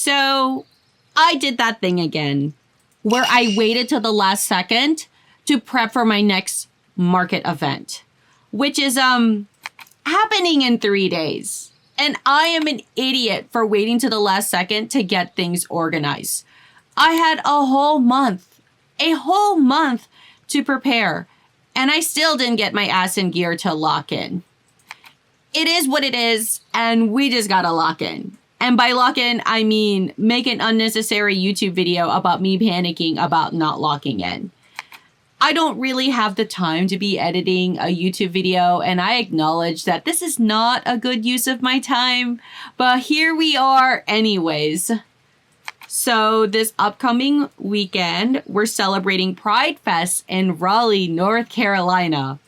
So I did that thing again where I waited till the last second to prep for my next market event, which is happening in 3 days. And I am an idiot for waiting to the last second to get things organized. I had a whole month to prepare, and I still didn't get my ass in gear to lock in. It is what it is, and we just gotta lock in. And by lock in, I mean make an unnecessary YouTube video about me panicking about not locking in. I don't really have the time to be editing a YouTube video, and I acknowledge that this is not a good use of my time, but here we are anyways. So this upcoming weekend, we're celebrating Pride Fest in Raleigh, North Carolina.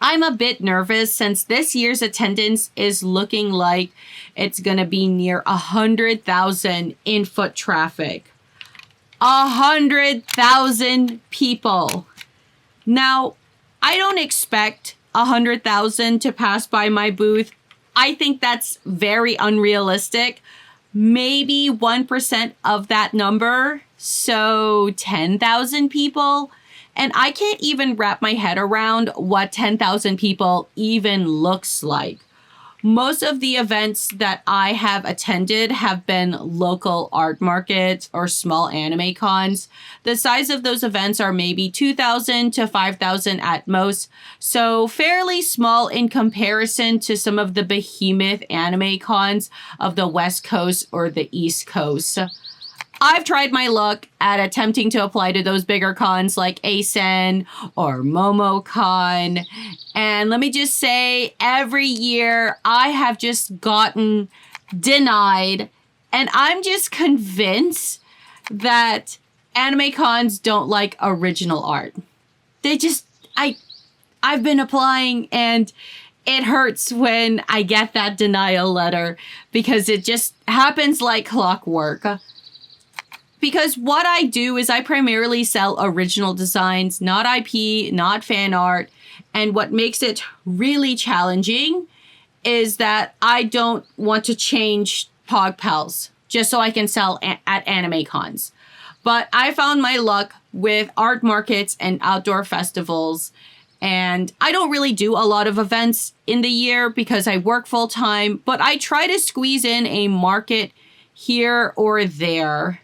I'm a bit nervous since this year's attendance is looking like it's going to be near 100,000 in foot traffic. 100,000 people. Now, I don't expect 100,000 to pass by my booth. I think that's very unrealistic. Maybe 1% of that number, so 10,000 people. And I can't even wrap my head around what 10,000 people even looks like. Most of the events that I have attended have been local art markets or small anime cons. The size of those events are maybe 2,000 to 5,000 at most, so fairly small in comparison to some of the behemoth anime cons of the West Coast or the East Coast. I've tried my luck at attempting to apply to those bigger cons like ASEN or MomoCon. And let me just say, every year I have just gotten denied. And I'm just convinced that anime cons don't like original art. I've been applying, and it hurts when I get that denial letter because it just happens like clockwork. Because what I do is I primarily sell original designs, not IP, not fan art. And what makes it really challenging is that I don't want to change Pogpals just so I can sell at anime cons. But I found my luck with art markets and outdoor festivals. And I don't really do a lot of events in the year because I work full time, but I try to squeeze in a market here or there.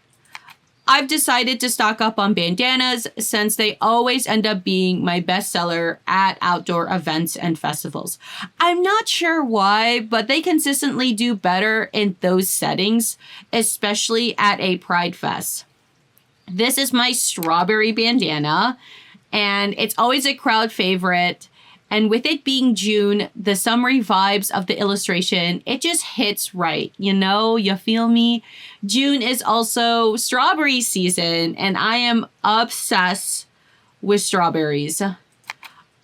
I've decided to stock up on bandanas since they always end up being my bestseller at outdoor events and festivals. I'm not sure why, but they consistently do better in those settings, especially at a Pride Fest. This is my strawberry bandana, and it's always a crowd favorite. And with it being June, the summery vibes of the illustration, it just hits right. You feel me? June is also strawberry season, and I am obsessed with strawberries.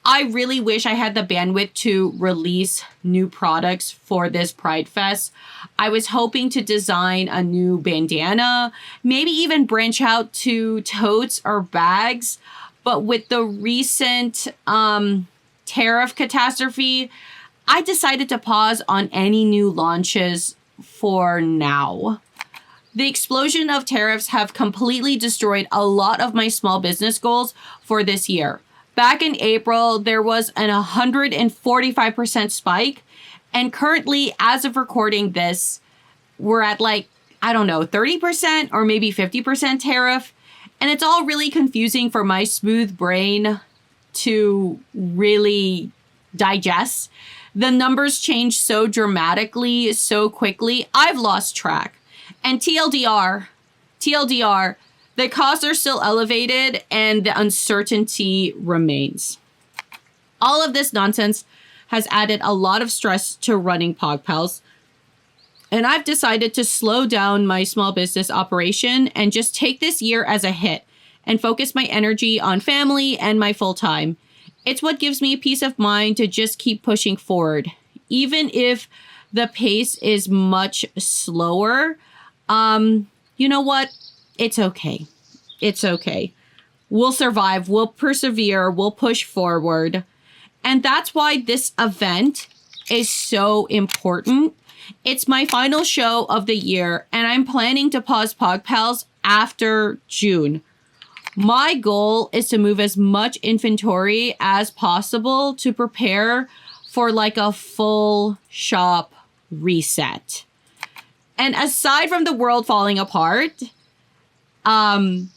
I really wish I had the bandwidth to release new products for this Pride Fest. I was hoping to design a new bandana, maybe even branch out to totes or bags. But with the recent Tariff catastrophe, I decided to pause on any new launches for now. The explosion of tariffs have completely destroyed a lot of my small business goals for this year. Back in April, there was an 145% spike. And currently, as of recording this, we're at 30% or maybe 50% tariff. And it's all really confusing for my smooth brain to really digest. The numbers change so dramatically, so quickly, I've lost track. And TLDR, the costs are still elevated and the uncertainty remains. All of this nonsense has added a lot of stress to running Pogpals. And I've decided to slow down my small business operation and just take this year as a hit and focus my energy on family and my full time. It's what gives me peace of mind to just keep pushing forward. Even if the pace is much slower, you know what? It's okay. It's okay. We'll survive. We'll persevere. We'll push forward. And that's why this event is so important. It's my final show of the year, and I'm planning to pause Pogpals after June. My goal is to move as much inventory as possible to prepare for like a full shop reset. And aside from the world falling apart, and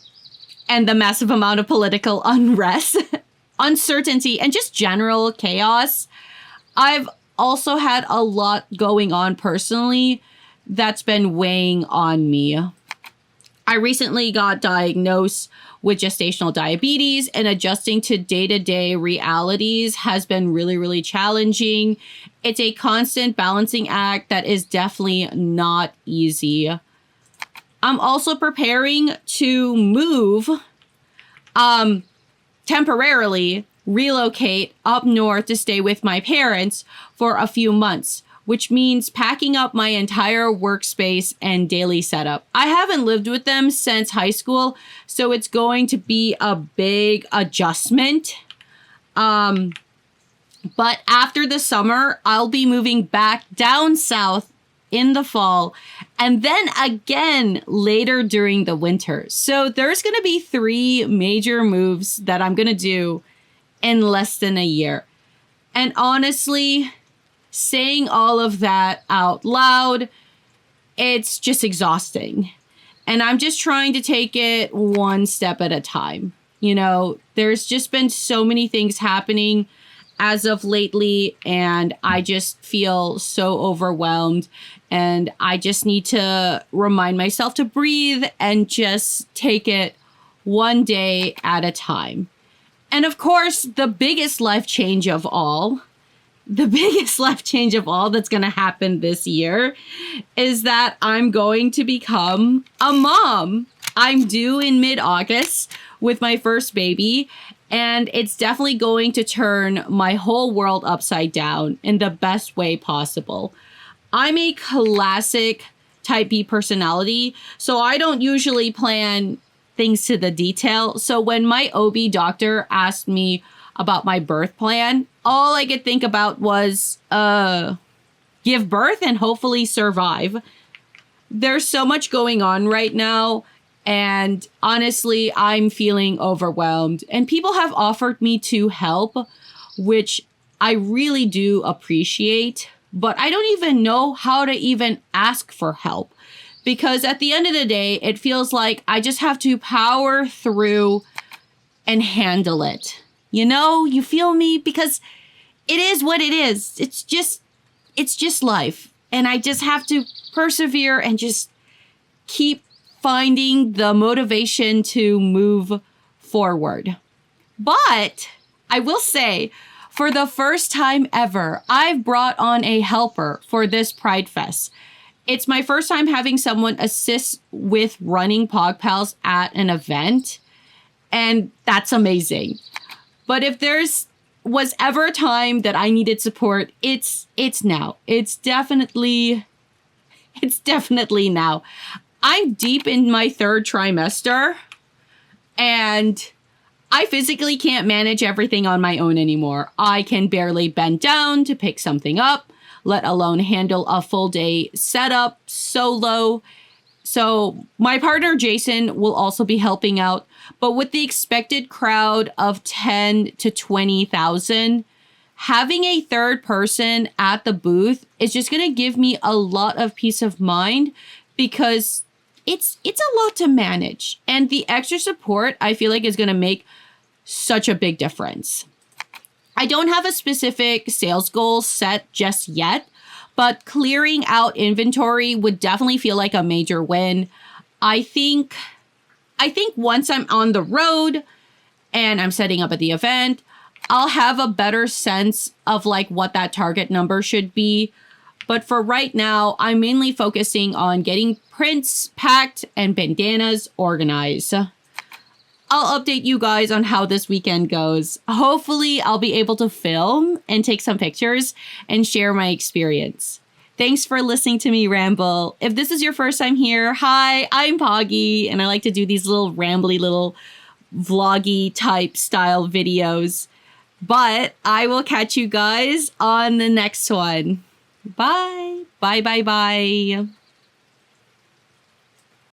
the massive amount of political unrest, uncertainty, and just general chaos, I've also had a lot going on personally that's been weighing on me. I recently got diagnosed with gestational diabetes, and adjusting to day-to-day realities has been really, really challenging. It's a constant balancing act that is definitely not easy. I'm also preparing to move, temporarily relocate up north to stay with my parents for a few months, which means packing up my entire workspace and daily setup. I haven't lived with them since high school, so it's going to be a big adjustment. But after the summer, I'll be moving back down south in the fall, and then again later during the winter. So there's going to be 3 major moves that I'm going to do in less than a year. And honestly, saying all of that out loud, it's just exhausting. And I'm just trying to take it one step at a time. You know, there's just been so many things happening as of lately, and I just feel so overwhelmed. And I just need to remind myself to breathe and just take it one day at a time. And of course, the biggest life change of all that's going to happen this year is that I'm going to become a mom. I'm due in mid-August with my first baby, and it's definitely going to turn my whole world upside down in the best way possible. I'm a classic type B personality, so I don't usually plan things to the detail. So when my OB doctor asked me about my birth plan, all I could think about was give birth and hopefully survive. There's so much going on right now, and honestly, I'm feeling overwhelmed. And people have offered me to help, which I really do appreciate, but I don't even know how to even ask for help. Because at the end of the day, it feels like I just have to power through and handle it. You know, you feel me? Because it is what it is. It's just life. And I just have to persevere and just keep finding the motivation to move forward. But I will say, for the first time ever, I've brought on a helper for this Pride Fest. It's my first time having someone assist with running Pogpals at an event, and that's amazing. But if was ever a time that I needed support, it's now. It's definitely now. I'm deep in my 3rd trimester, and I physically can't manage everything on my own anymore. I can barely bend down to pick something up, let alone handle a full day setup solo. So my partner, Jason, will also be helping out. But with the expected crowd of 10 to 20,000, having a 3rd person at the booth is just going to give me a lot of peace of mind, because it's a lot to manage. And the extra support, I feel like, is going to make such a big difference. I don't have a specific sales goal set just yet, but clearing out inventory would definitely feel like a major win. I think once I'm on the road and I'm setting up at the event, I'll have a better sense of like what that target number should be. But for right now, I'm mainly focusing on getting prints packed and bandanas organized. I'll update you guys on how this weekend goes. Hopefully, I'll be able to film and take some pictures and share my experience. Thanks for listening to me ramble. If this is your first time here, hi, I'm Poggy, and I like to do these little rambly little vloggy type style videos. But I will catch you guys on the next one. Bye. Bye, bye, bye.